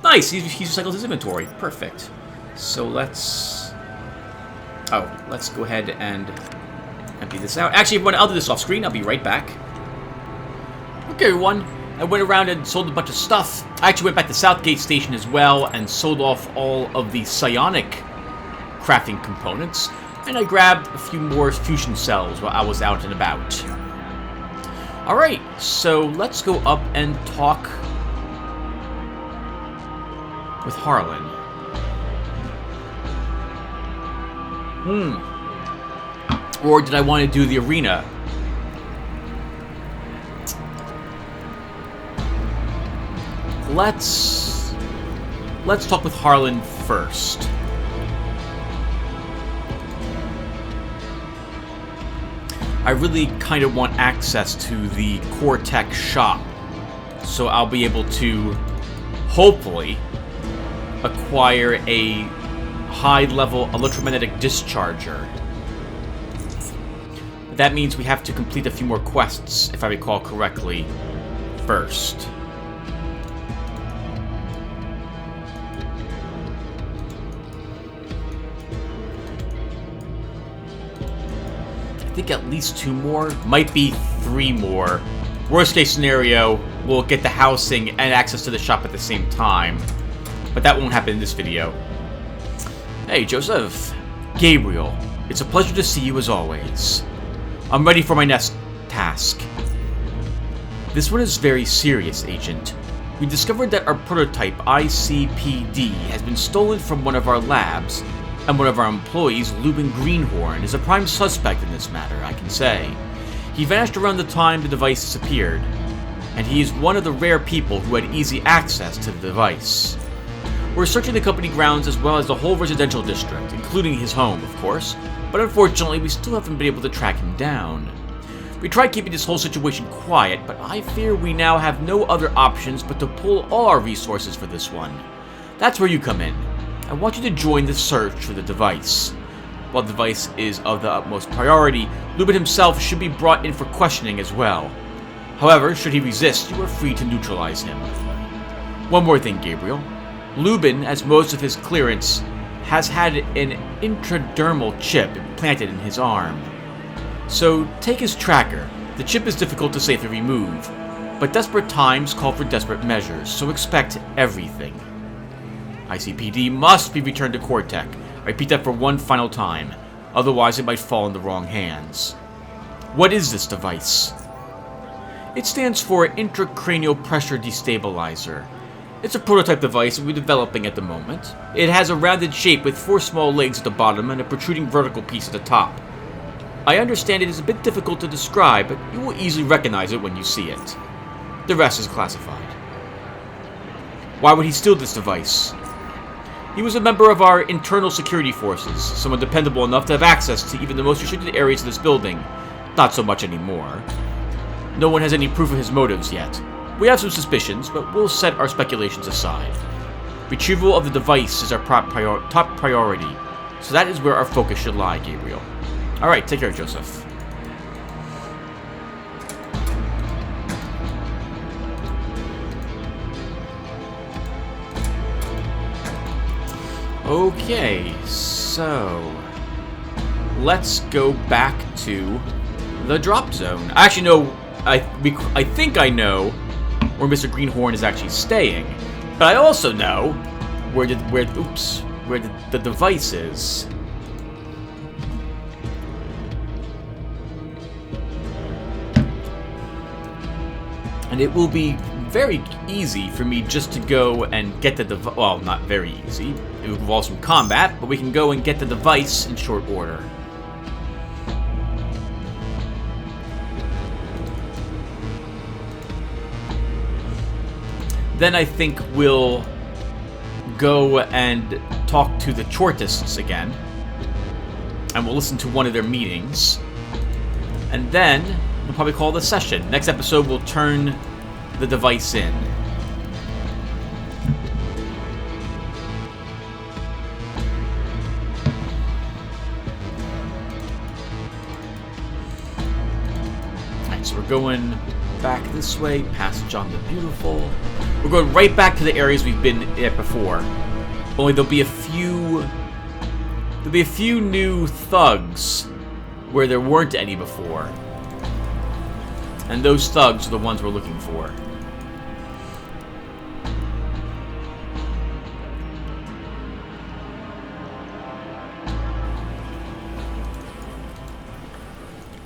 Nice, he's recycled his inventory. Perfect. So let's go ahead and empty this out. Actually, everyone, I'll do this off screen. I'll be right back. Okay, everyone. I went around and sold a bunch of stuff. I actually went back to Southgate Station as well and sold off all of the psionic crafting components. And I grabbed a few more fusion cells while I was out and about. Alright, so let's go up and talk with Harlan. Or did I want to do the arena? Let's talk with Harlan first. I really kind of want access to the Core Tech shop, so I'll be able to hopefully acquire a high-level electromagnetic discharger. That means we have to complete a few more quests, if I recall correctly, first. I think at least 2 more, might be 3 more. Worst case scenario, we'll get the housing and access to the shop at the same time. But that won't happen in this video. Hey, Joseph. Gabriel, it's a pleasure to see you as always. I'm ready for my next task. This one is very serious, Agent. We discovered that our prototype ICPD has been stolen from one of our labs, and one of our employees, Lubin Greenhorn, is a prime suspect in this matter, I can say. He vanished around the time the device disappeared, and he is one of the rare people who had easy access to the device. We're searching the company grounds as well as the whole residential district, including his home, of course, but unfortunately we still haven't been able to track him down. We tried keeping this whole situation quiet, but I fear we now have no other options but to pull all our resources for this one. That's where you come in. I want you to join the search for the device. While the device is of the utmost priority, Lubin himself should be brought in for questioning as well. However, should he resist, you are free to neutralize him. One more thing, Gabriel. Lubin, as most of his clearance, has had an intradermal chip implanted in his arm. So, take his tracker. The chip is difficult to safely remove, but desperate times call for desperate measures, so expect everything. ICPD must be returned to Cortec. I repeat that for one final time, otherwise it might fall in the wrong hands. What is this device? It stands for Intracranial Pressure Destabilizer. It's a prototype device we're developing at the moment. It has a rounded shape with 4 small legs at the bottom and a protruding vertical piece at the top. I understand it is a bit difficult to describe, but you will easily recognize it when you see it. The rest is classified. Why would he steal this device? He was a member of our internal security forces, someone dependable enough to have access to even the most restricted areas of this building. Not so much anymore. No one has any proof of his motives yet. We have some suspicions, but we'll set our speculations aside. Retrieval of the device is our top priority, so that is where our focus should lie, Gabriel. Alright, take care, Joseph. Okay, So, let's go back to the drop zone. I actually know, I think I know where Mr. Greenhorn is actually staying, but I also know where the device is. And it will be very easy for me just to go and get the device. Well, not very easy. It will involve some combat, but we can go and get the device in short order. Then I think we'll go and talk to the Chortists again. And we'll listen to one of their meetings. And then we'll probably call it a session. Next episode, we'll turn the device in. Alright, so we're going back this way, past John the Beautiful. We're going right back to the areas we've been at before. Only there'll be a few new thugs where there weren't any before. And those thugs are the ones we're looking for.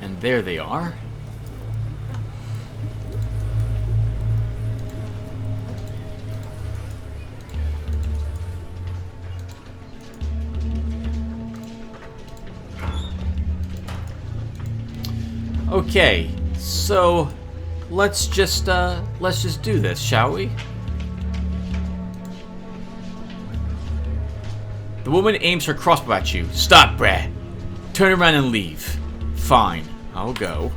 And there they are. Okay, so let's just do this, shall we? The woman aims her crossbow at you. Stop, Brad. Turn around and leave. Fine, I'll go.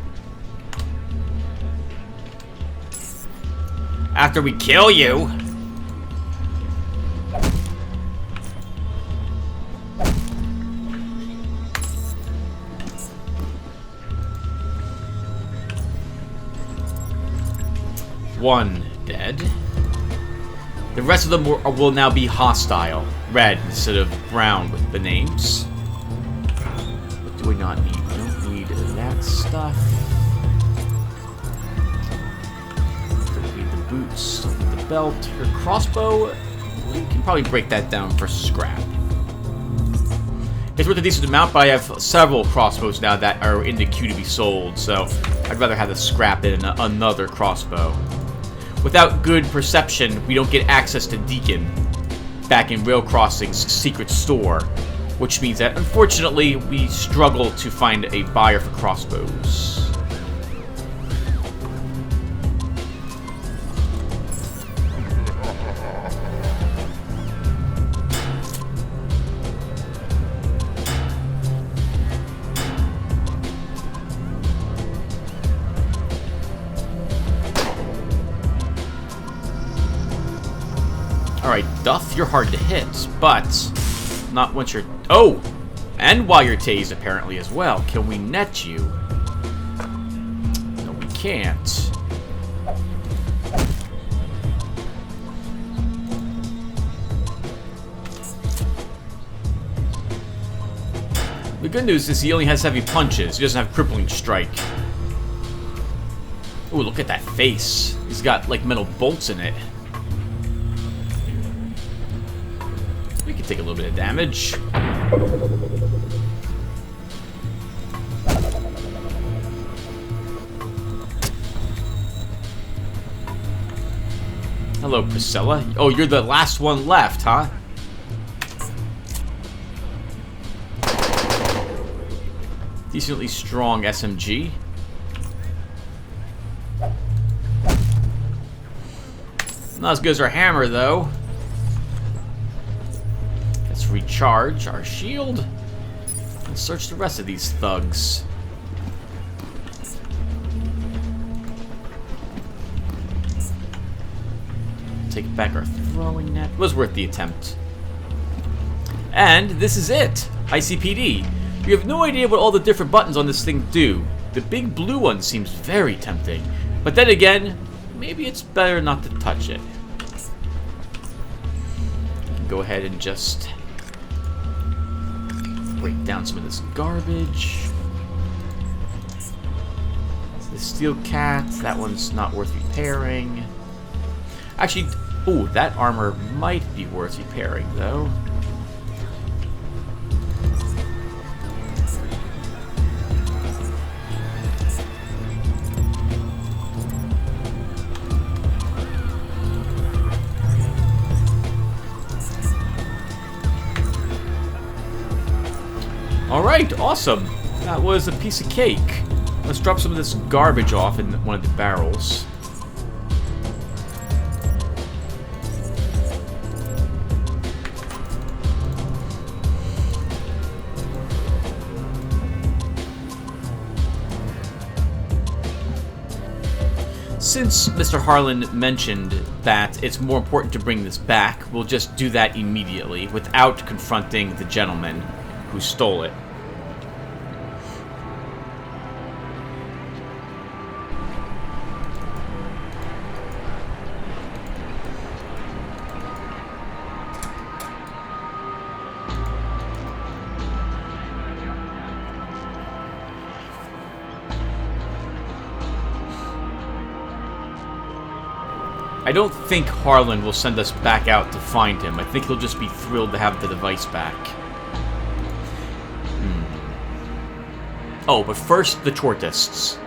After we kill you. One dead. The rest of them will now be hostile. Red instead of brown with the names. What do we not need? We don't need that stuff. Don't need the boots. Don't need the belt. Her crossbow, we can probably break that down for scrap. It's worth a decent amount, but I have several crossbows now that are in the queue to be sold, so I'd rather have the scrap than another crossbow. Without good perception, we don't get access to Deacon back in Rail Crossing's secret store, which means that, unfortunately, we struggle to find a buyer for crossbows. Alright, Duff, you're hard to hit, but not once you're... Oh! And while you're tased, apparently, as well. Can we net you? No, we can't. The good news is he only has heavy punches. He doesn't have crippling strike. Ooh, look at that face. He's got, like, metal bolts in it. Take a little bit of damage. Hello, Priscilla. Oh, you're the last one left, huh? Decently strong SMG. Not as good as our hammer, though. Recharge our shield and search the rest of these thugs. Take back our throwing net. It was worth the attempt. And this is it. ICPD. You have no idea what all the different buttons on this thing do. The big blue one seems very tempting. But then again, maybe it's better not to touch it. Go ahead and just break down some of this garbage. The steel cat, that one's not worth repairing. Actually, ooh, that armor might be worth repairing, though. Alright, awesome. That was a piece of cake. Let's drop some of this garbage off in one of the barrels. Since Mr. Harlan mentioned that it's more important to bring this back, we'll just do that immediately without confronting the gentleman who stole it. I don't think Harlan will send us back out to find him. I think he'll just be thrilled to have the device back. Oh, but first, the Chortists.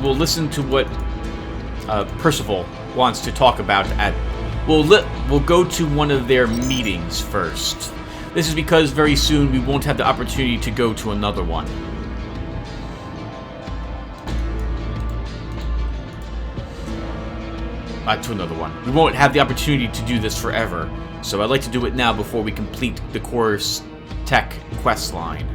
We'll listen to what Percival wants to talk about at... We'll go to one of their meetings first. This is because very soon we won't have the opportunity to go to another one. To another one. We won't have the opportunity to do this forever, so I'd like to do it now before we complete the course tech quest line.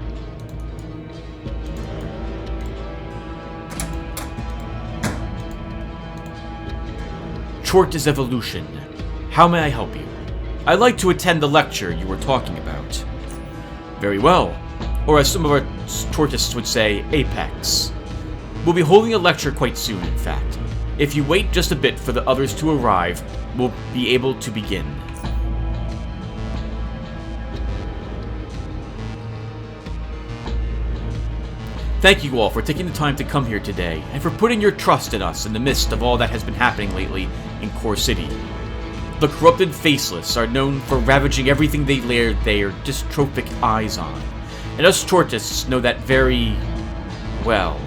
Chortist evolution. How may I help you? I'd like to attend the lecture you were talking about. Very well. Or as some of our Chortists would say, Apex. We'll be holding a lecture quite soon, in fact. If you wait just a bit for the others to arrive, we'll be able to begin. Thank you all for taking the time to come here today, and for putting your trust in us in the midst of all that has been happening lately in Core City. The corrupted Faceless are known for ravaging everything they lay their dystrophic eyes on, and us Chortists know that very well.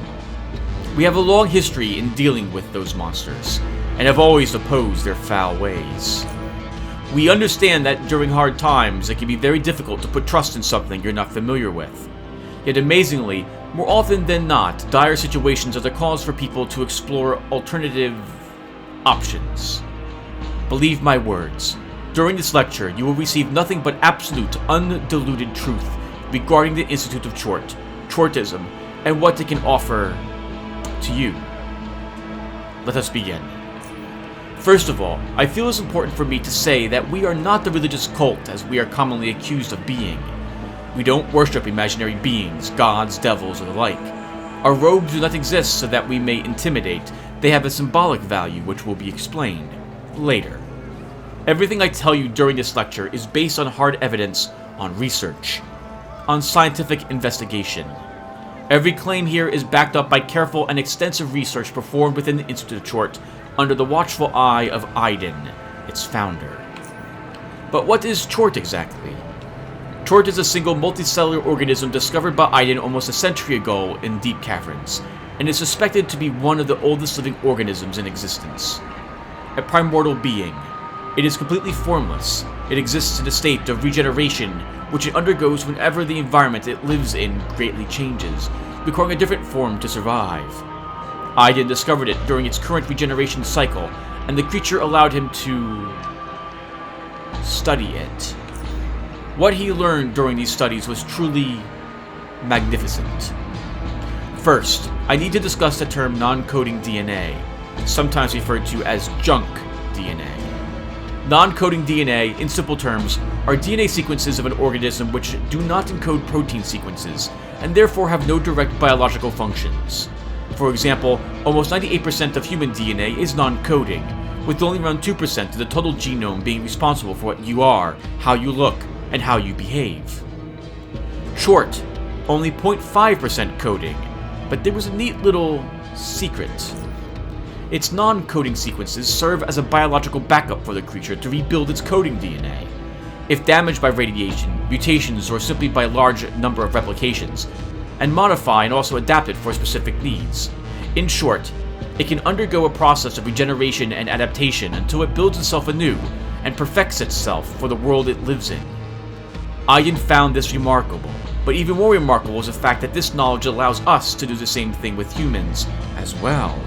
We have a long history in dealing with those monsters, and have always opposed their foul ways. We understand that during hard times, it can be very difficult to put trust in something you're not familiar with. Yet amazingly, more often than not, dire situations are the cause for people to explore alternative options. Believe my words, during this lecture, you will receive nothing but absolute, undiluted truth regarding the Institute of Chortism, and what it can offer to you. Let us begin. First of all, I feel it's important for me to say that we are not the religious cult as we are commonly accused of being. We don't worship imaginary beings, gods, devils, or the like. Our robes do not exist so that we may intimidate. They have a symbolic value which will be explained later. Everything I tell you during this lecture is based on hard evidence, on research, on scientific investigation. Every claim here is backed up by careful and extensive research performed within the Institute of Chort under the watchful eye of Aiden, its founder. But what is Chort exactly? Chort is a single multicellular organism discovered by Aiden almost a century ago in deep caverns, and is suspected to be one of the oldest living organisms in existence. A primordial being. It is completely formless. It exists in a state of regeneration, which it undergoes whenever the environment it lives in greatly changes, requiring a different form to survive. Aiden discovered it during its current regeneration cycle, and the creature allowed him to study it. What he learned during these studies was truly magnificent. First, I need to discuss the term non-coding DNA, sometimes referred to as junk DNA. Non-coding DNA, in simple terms, are DNA sequences of an organism which do not encode protein sequences, and therefore have no direct biological functions. For example, almost 98% of human DNA is non-coding, with only around 2% of the total genome being responsible for what you are, how you look, and how you behave. Short, only 0.5% coding, but there was a neat little secret. Its non-coding sequences serve as a biological backup for the creature to rebuild its coding DNA. If damaged by radiation, mutations, or simply by a large number of replications, and modify and also adapt it for specific needs. In short, it can undergo a process of regeneration and adaptation until it builds itself anew and perfects itself for the world it lives in. Iden found this remarkable, but even more remarkable is the fact that this knowledge allows us to do the same thing with humans as well.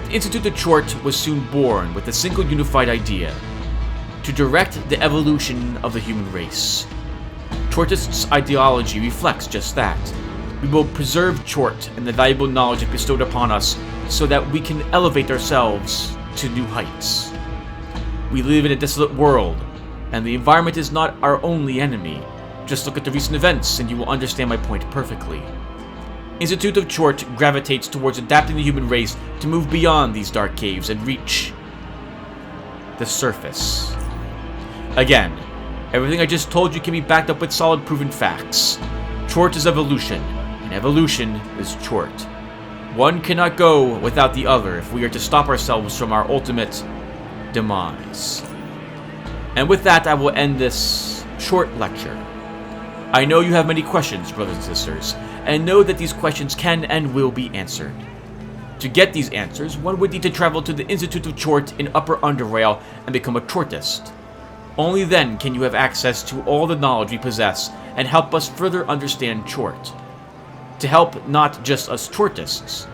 The Institute of Chort was soon born with a single unified idea: to direct the evolution of the human race. Chortists' ideology reflects just that. We will preserve Chort and the valuable knowledge it bestowed upon us so that we can elevate ourselves to new heights. We live in a desolate world, and the environment is not our only enemy. Just look at the recent events and you will understand my point perfectly. Institute of Chort gravitates towards adapting the human race to move beyond these dark caves and reach the surface. Again, everything I just told you can be backed up with solid proven facts. Chort is evolution, and evolution is Chort. One cannot go without the other if we are to stop ourselves from our ultimate demise. And with that, I will end this short lecture. I know you have many questions, brothers and sisters, and know that these questions can and will be answered. To get these answers, one would need to travel to the Institute of Chort in Upper Underrail and become a Chortist. Only then can you have access to all the knowledge we possess and help us further understand Chort. To help not just us Chortists,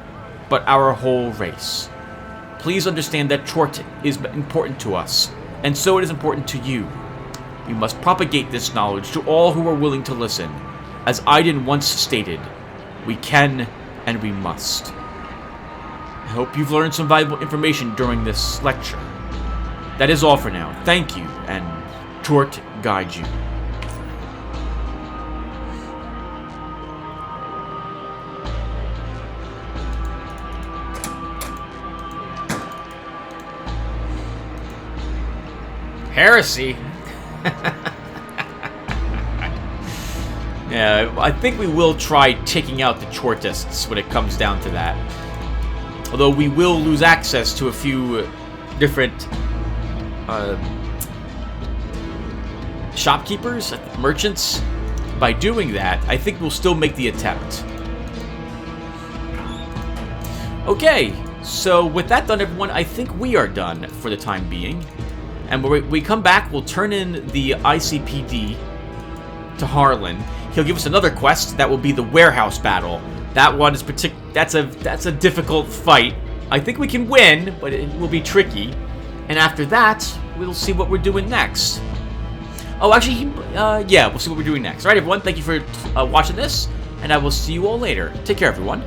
but our whole race. Please understand that Chort is important to us, and so it is important to you. We must propagate this knowledge to all who are willing to listen. As Iden once stated, we can and we must. I hope you've learned some valuable information during this lecture. That is all for now. Thank you, and Chort guide you. Heresy? Yeah, I think we will try taking out the Chortists when it comes down to that. Although we will lose access to a few different shopkeepers, merchants. By doing that, I think we'll still make the attempt. Okay, so with that done, everyone, I think we are done for the time being. And when we come back, we'll turn in the ICPD to Harlan. He'll give us another quest. That will be the warehouse battle. That one is that's a difficult fight. I think we can win, but it will be tricky. And after that, we'll see what we're doing next. Oh, actually, yeah, we'll see what we're doing next. All right, everyone, thank you for watching this, and I will see you all later. Take care, everyone.